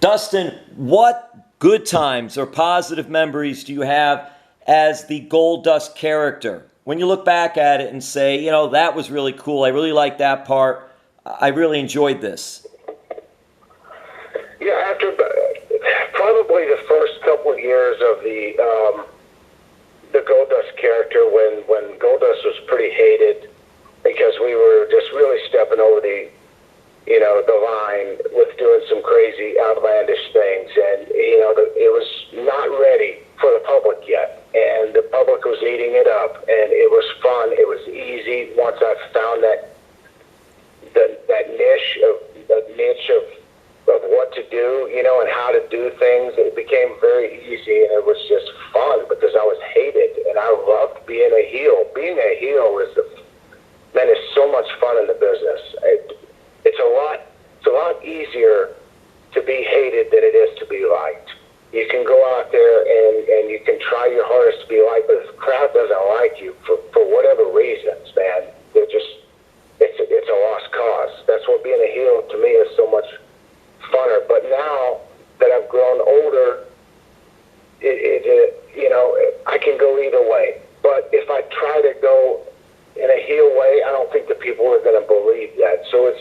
Dustin, what good times or positive memories do you have as the Goldust character? When you look back at it and say, you know, that was really cool. I really liked that part. I really enjoyed this. Yeah, after probably the first couple of years of the Goldust character, when Goldust was pretty hated because we were just really stepping over the line with doing some crazy outlandish things, and it was not ready for the public yet, and the public was eating it up, and it was fun. It was easy once I found that niche of what to do, and how to do things. It became very easy, and it was just fun because I was hated, and I loved being a heel. Being a heel is so much fun in the business. It's a lot easier to be hated than it is to be liked. You can go out there and you can try your hardest to be liked, but if the crowd doesn't like you for whatever reasons, man, it's a lost cause. That's what being a heel to me is so much funner. But now that I've grown older, I can go either way. But if I try to go in a heel way, I don't think the people are going to believe that. So it's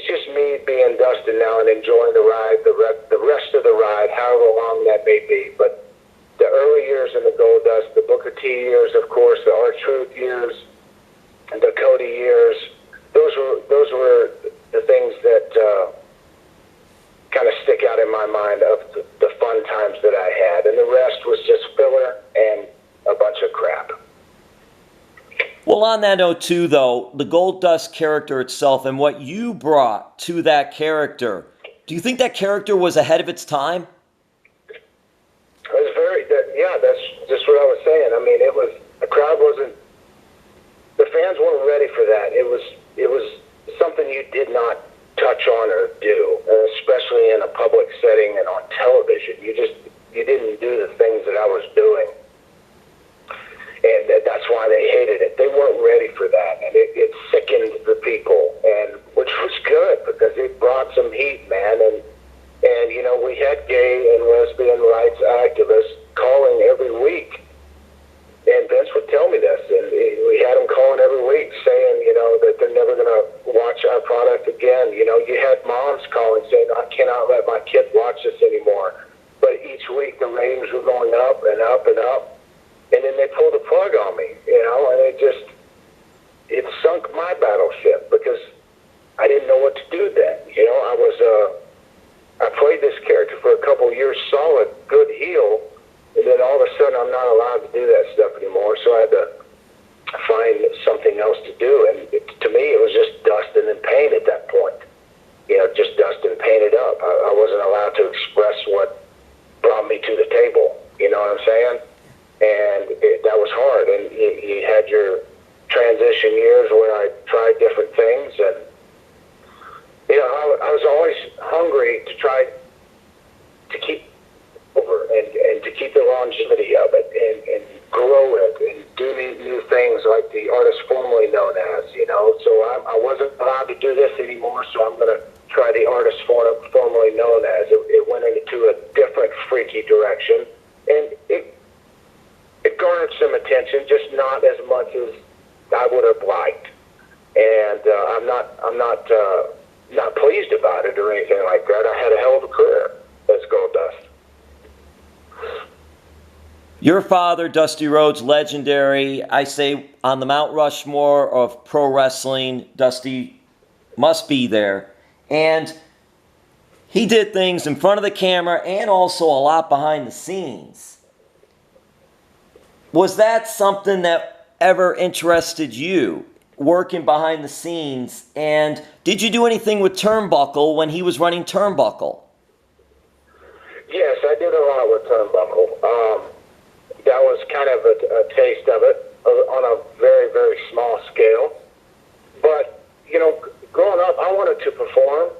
just me being Dustin now and enjoying the ride, the rest of the ride, however long that may be. But the early years in the Goldust, the Booker T years, of course, the R-Truth years, and the Cody years, those were the things that kind of stick out in my mind of the fun times that I had. And the rest was just filler and a bunch of crap. Well, on that note, too, though, the Goldust character itself and what you brought to that character, do you think that character was ahead of its time? It was that's just what I was saying. I mean, the crowd the fans weren't ready for that. It was something you did not touch on or do, especially in a public setting and on television. You didn't do the things that I was doing. And that's why they hated it. They weren't ready for that, and it sickened the people, and which was good because it brought some heat, man. And we had gay and lesbian rights activists calling every week, and Vince would tell me this, and we had them calling every week saying, that they're never going to watch our product again. You had moms calling saying, I cannot let my kid watch this anymore. But each week the ratings were going up and up and up. And then they pulled the plug on me, and it sunk my battleship because I didn't know what to do then. I played this character for a couple of years, solid, good heel, and then all of a sudden I'm not allowed to do that stuff anymore, so I had to find something else to do. And to me, it was just Dustin and paint at that point. Just Dustin painted up. I wasn't allowed to express what brought me to the table. You know what I'm saying? And that was hard. And you had your transition years where I tried different things. And, I was always hungry to try to keep over and to keep the longevity of it and grow it and do new things like the artist formerly known as, So I wasn't allowed to do this anymore, so I'm going to try the artist formerly known as. It went into a different freaky direction. And it garnered some attention, just not as much as I would have liked, and I'm not pleased about it or anything like that. I had a hell of a career as Goldust. Your father, Dusty Rhodes, legendary. I say on the Mount Rushmore of pro wrestling, Dusty must be there, and he did things in front of the camera and also a lot behind the scenes. Was that something that ever interested you, working behind the scenes? And did you do anything with Turnbuckle when he was running Turnbuckle? Yes, I did a lot with Turnbuckle. That was kind of a taste of it on a very, very small scale. But, growing up, I wanted to perform.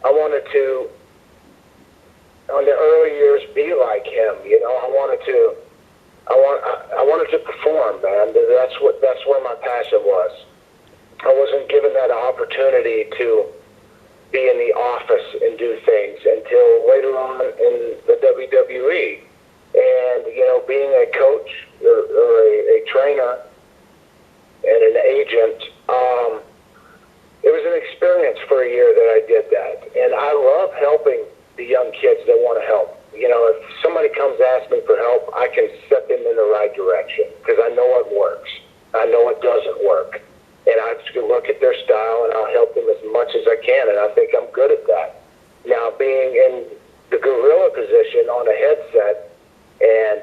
I wanted to, on the early years, be like him. I wanted to perform, man. That's where my passion was. I wasn't given that opportunity to be in the office and do things until love helping the young kids that want to help. If somebody comes ask me for help, I can set them in the right direction because I know what works. I know what doesn't work. And I just look at their style and I'll help them as much as I can, and I think I'm good at that. Now, being in the gorilla position on a headset and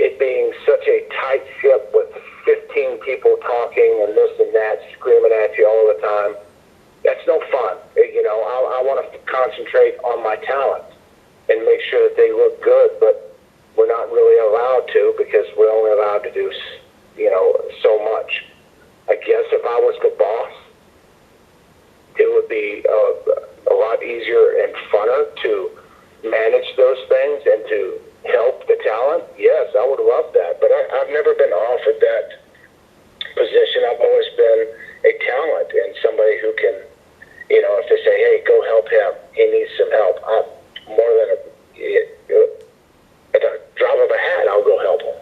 it being such a tight ship with 15 people talking and this and that, screaming at you all the time, that's no fun. I want to concentrate on my talent and make sure that they look good, but we're not really allowed to because we're only allowed to do, so much. I guess if I was the boss, it would be a lot easier and funner to manage those things and to help the talent. Yes, I would love that, but I've never been offered that position. I've always been a talent and somebody who can, if they say, hey, go help him, he needs some help, more than at the drop of a hat, I'll go help him.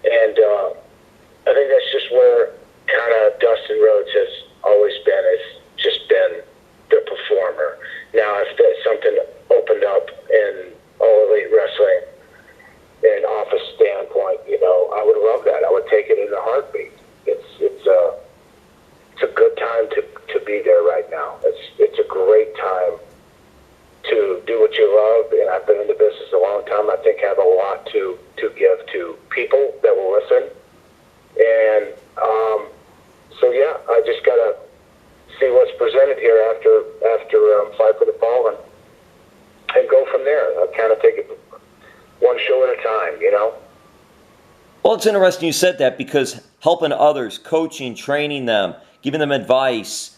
And I think that's just where kind of Dustin Rhodes has always been, has just been the performer. Now, if there's something opened up in All Elite Wrestling in an office standpoint, I would love that. I would take it in a heartbeat. It's a good time to be there right now. It's a great time to do what you love, and I've been in the business a long time. I think I have a lot to give to people that will listen. And so, yeah, I just got to see what's presented here after Fight for the Fallen and go from there. I'll kind of take it one show at a time, Well, it's interesting you said that because helping others, coaching, training them, giving them advice.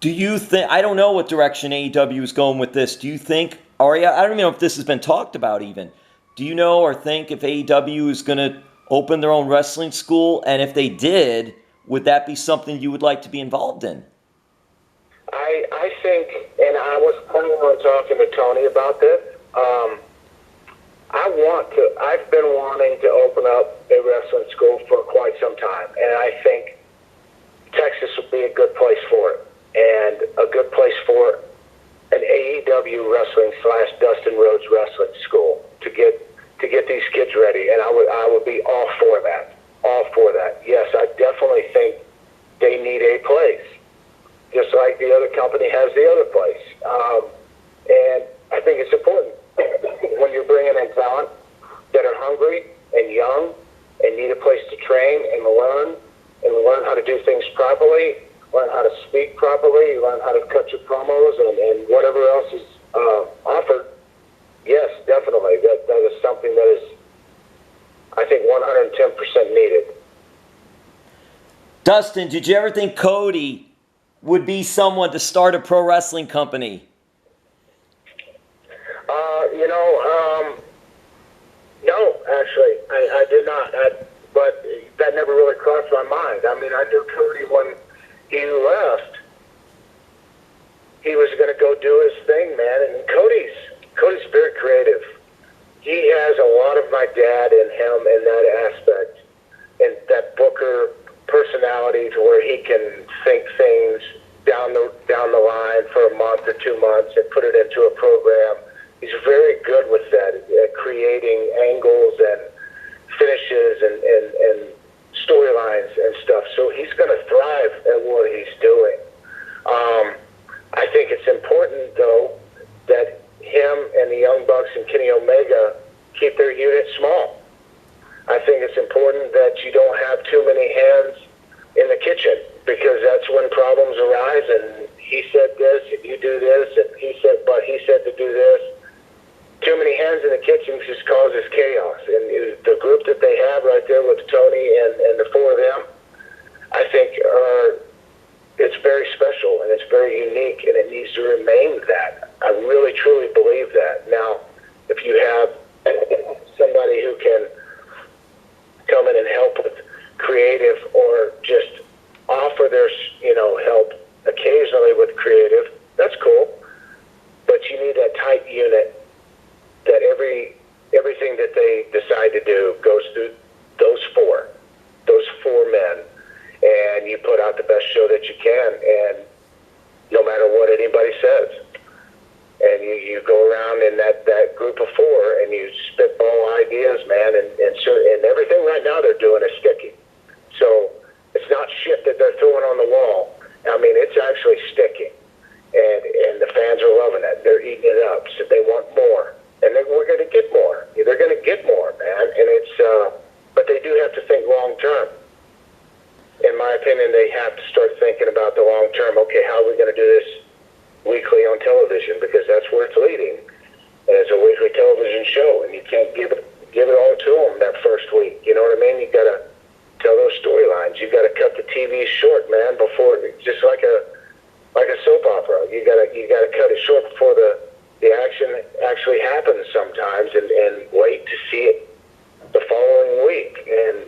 Do you think, I don't know what direction AEW is going with this. Do you think, or I don't even know if this has been talked about even. Do you know or think if AEW is going to open their own wrestling school? And if they did, would that be something you would like to be involved in? I think, and I was planning on talking to Tony about this, I've been wanting to open up a wrestling school for quite some time, and I think Texas would be a good place for it, and a good place for an AEW wrestling / Dustin Rhodes wrestling school to get these kids ready, and I would be all for that. All for that. Yes, I definitely think they need a place, just like the other company has the other place. And I think it's important when you're bringing in talent that are hungry and young and need a place to train and learn how to do things properly, learn how to speak properly, learn how to cut your promos and whatever else is offered. Yes, definitely. That is something that is, I think, 110% needed. Dustin, did you ever think Cody would be someone to start a pro wrestling company? No, actually, I did not. But that never really crossed my mind. I mean, I knew Cody when he left. He was going to go do his thing, man. And Cody's very creative. He has a lot of my dad in him in that aspect, and that Booker personality to where he can think things down the line for a month or 2 months and put it into a program. He's very good with that, creating angles and finishes and storylines and stuff. So he's going to thrive at what he's doing. I think it's important, though, that him and the Young Bucks and Kenny Omega keep their unit small. I think it's important that you don't have too many hands in the kitchen, because that's when problems arise, and he said this, and you do this, and he said to do this. Too many hands in the kitchen just causes chaos. And the group that they have right there with Tony and the four of them, I think it's very special, and it's very unique, and it needs to remain that. I really, truly believe that. Now, if you have somebody who can come in and help with creative or just offer their, help occasionally with creative, that's cool. But you need that tight unit that everything that they decide to do goes through those four men, and you put out the best show that you can, and no matter what anybody says, and you go around in that group of four and you spitball ideas, man, and everything right now they're doing is sticky. So it's not shit that they're throwing on the wall. I mean, it's actually sticking, and the fans are loving it. They're eating it up, so they want more, and we're going to get more. They're going to get more, man, and it's but they do have to think long term. In my opinion, they have to start thinking about the long term. Okay, how are we going to do this weekly on television? Because that's where it's leading. And it's a weekly television show, and you can't give it all to them that first week. You know what I mean? You got to tell those storylines. You got to cut the TV short, man. Before, just like a soap opera, you got to cut it short before the action actually happens sometimes, and wait to see it the following week. And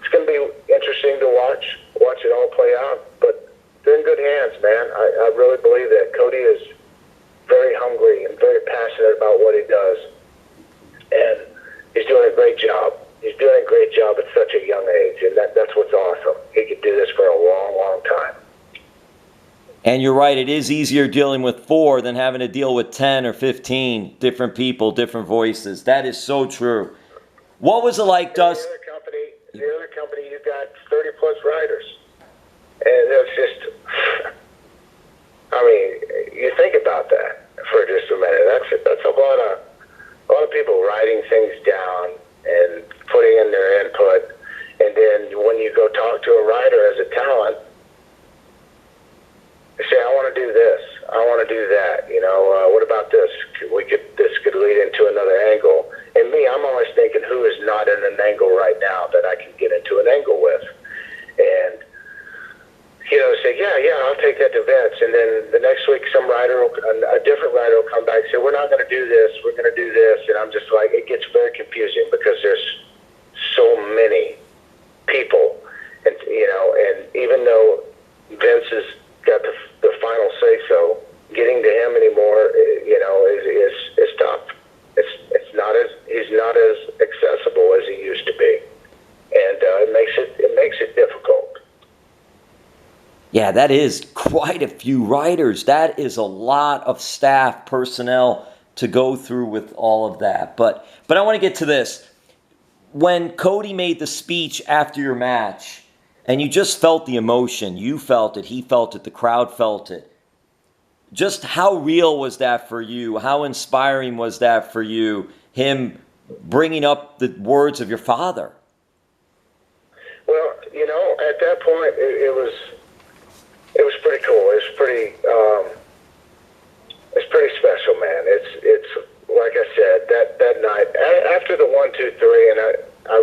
it's going to be interesting to watch it all play out, but they're in good hands, man. I really believe that. Cody is very hungry and very passionate about what he does, and he's doing a great job. He's doing a great job at such a young age, and that's what's awesome. He could do this for a long, long time. And you're right, it is easier dealing with 4 than having to deal with 10 or 15 different people, different voices. That is so true. What was it like, Dust? The other company, you got 30-plus riders. And it's just, I mean, you think about that for just a minute. That's a lot of people writing things down and putting in their input. And then when you go talk to a rider as a talent, they say, I want to do this. I want to do that. You know, what about this? This could lead into another angle. And me, I'm always thinking, who is not in an angle right now that I can get into an angle with? And, you know, say, yeah, I'll take that to Vince. And then the next week, a different rider will come back and say, we're not going to do this. We're going to do this. And I'm just like, it gets very confusing because there's so many people. And, you know, and even though Vince has got the final say-so, getting to him anymore, you know, is tough. He's not as accessible as he used to be, and it makes it difficult. Yeah, that is quite a few writers. That is a lot of staff personnel to go through with all of that. But I want to get to this. When Cody made the speech after your match, and you just felt the emotion, you felt it, he felt it, the crowd felt it. Just how real was that for you? How inspiring was that for you, him bringing up the words of your father? Well, you know, at that point, it was pretty cool. It's pretty special, man. It's like I said, that night after the 1, 2, 3, and I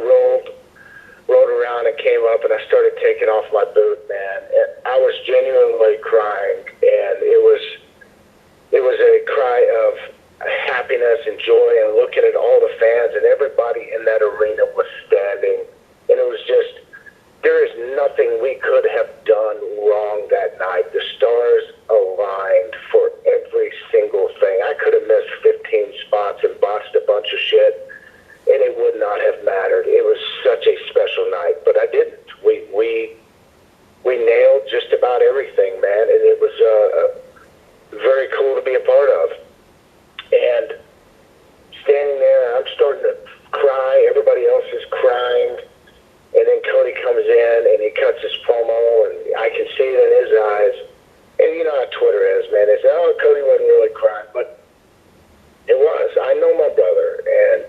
rolled around and came up and I started taking off my boot, man. And I was genuinely crying, and it was a cry of happiness and joy, and looking at all the fans, and everybody in that arena was standing, and it was just, there is nothing we could have done wrong that night. The stars aligned for every single thing. I could have missed 15 spots and botched a bunch of shit, and it would not have mattered. It was such a special night, but I didn't. We nailed just about everything, man, and it was very cool to be a part of. And standing there, I'm starting to cry. Everybody else is crying. And then Cody comes in and he cuts his promo, and I can see it in his eyes. And you know how Twitter is, man. It's, oh, Cody wasn't really crying, but it was. I know my brother, and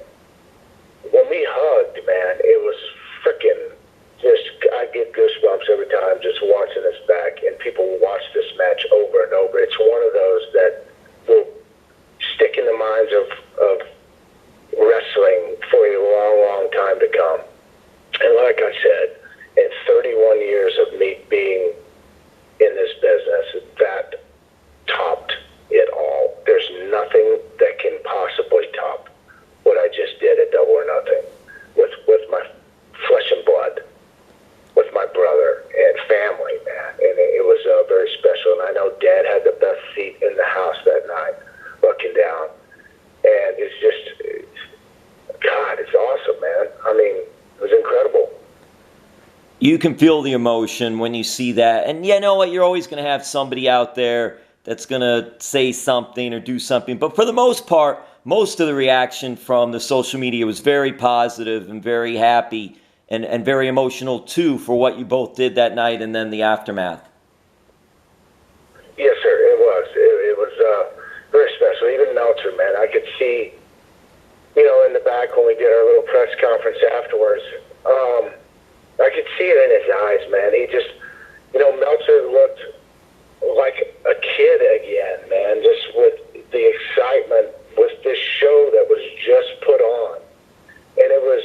when we hugged, man, it was freaking just, I get goosebumps every time just watching this back, and people watch this match over and over. It's one of those that will stick in the minds of wrestling for a long, long time to come. And like I said, in 31 years of me being in this business, that topped it all. There's nothing that can possibly top what I just did at Double or Nothing with my flesh and blood, with my brother and family, man. And it was very special. And I know Dad had the best seat in the house that night, looking down. And it's just, God, it's awesome, man. I mean, it was incredible. You can feel the emotion when you see that. And you know what? You're always going to have somebody out there that's going to say something or do something. But for the most part, most of the reaction from the social media was very positive and very happy and very emotional, too, for what you both did that night and then the aftermath. Yes, sir, it was. It was very special. Even Meltzer, man, I could see, in the back when we did our little press conference afterwards, I could see it in his eyes, man. He just, Meltzer looked like a kid again, man, just with the excitement with this show that was just put on. And it was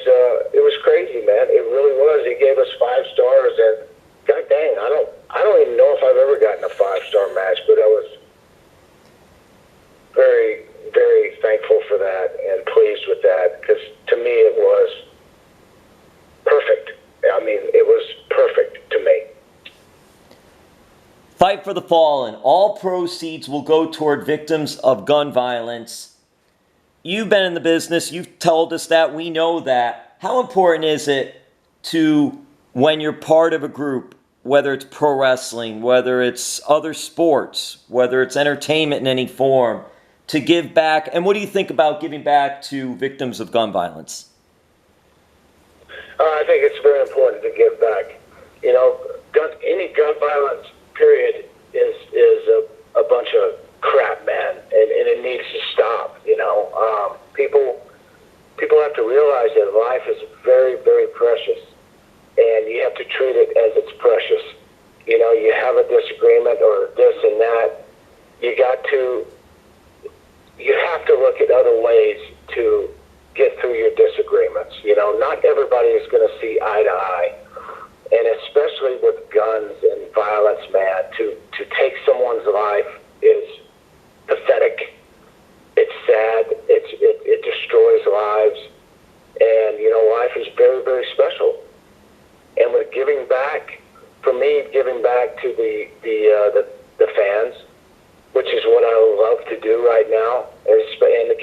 crazy, man. It really was. He gave us 5 stars, and god dang, I don't even know if I've ever gotten a 5-star match, but I was very, very thankful for that and pleased with that, because to me it was perfect. I mean, it was perfect to me. Fight for the Fallen. All proceeds will go toward victims of gun violence. You've been in the business. You've told us that. We know that. How important is it to, when you're part of a group, whether it's pro wrestling, whether it's other sports, whether it's entertainment in any form, to give back? And what do you think about giving back to victims of gun violence? I think it's very important to give back. Any gun violence, period, is a bunch of crap, man, and it needs to stop. People have to realize that life is very, very precious, and you have to treat it as it's precious. You have a disagreement or this and that, you have to look at other ways to get through your disagreements. Not everybody is going to see eye to eye, and especially with guns and violence, man, to take someone's life is pathetic. It's sad. It destroys lives, and life is very, very special. And with giving back, for me, giving back to the fans, which is what I love to do right now, and the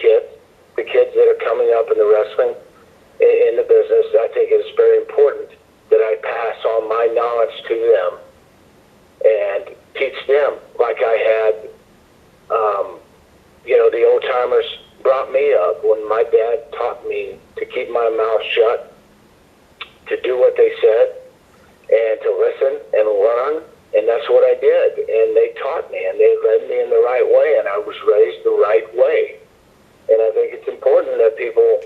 kids that are coming up in the wrestling, in the business, I think it's very important that I pass on my knowledge to them and teach them like I had, the old timers brought me up when my dad taught me to keep my mouth shut, to do what they said, and to listen and learn, and that's what I did. And they taught me, and they led me in the right way, and I was raised the right way. And I think it's important that people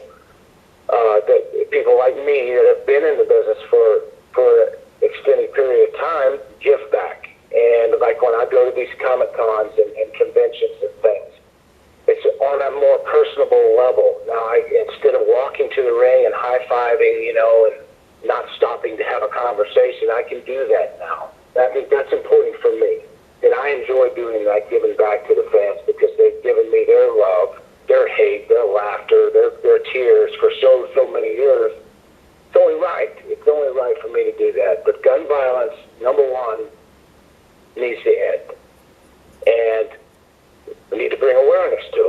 like me that have been in the business for an extended period of time give back. And like when I go to these Comic Cons and conventions and things, it's on a more personable level. Now, instead of walking to the ring and high-fiving, and not stopping to have a conversation, I can do that now. I think that's important for me. And I enjoy doing that, giving back to the fans, because they've given me their love, their hate, their laughter, their tears for so many years. It's only right. It's only right for me to do that. But gun violence, number one, needs to end. And we need to bring awareness to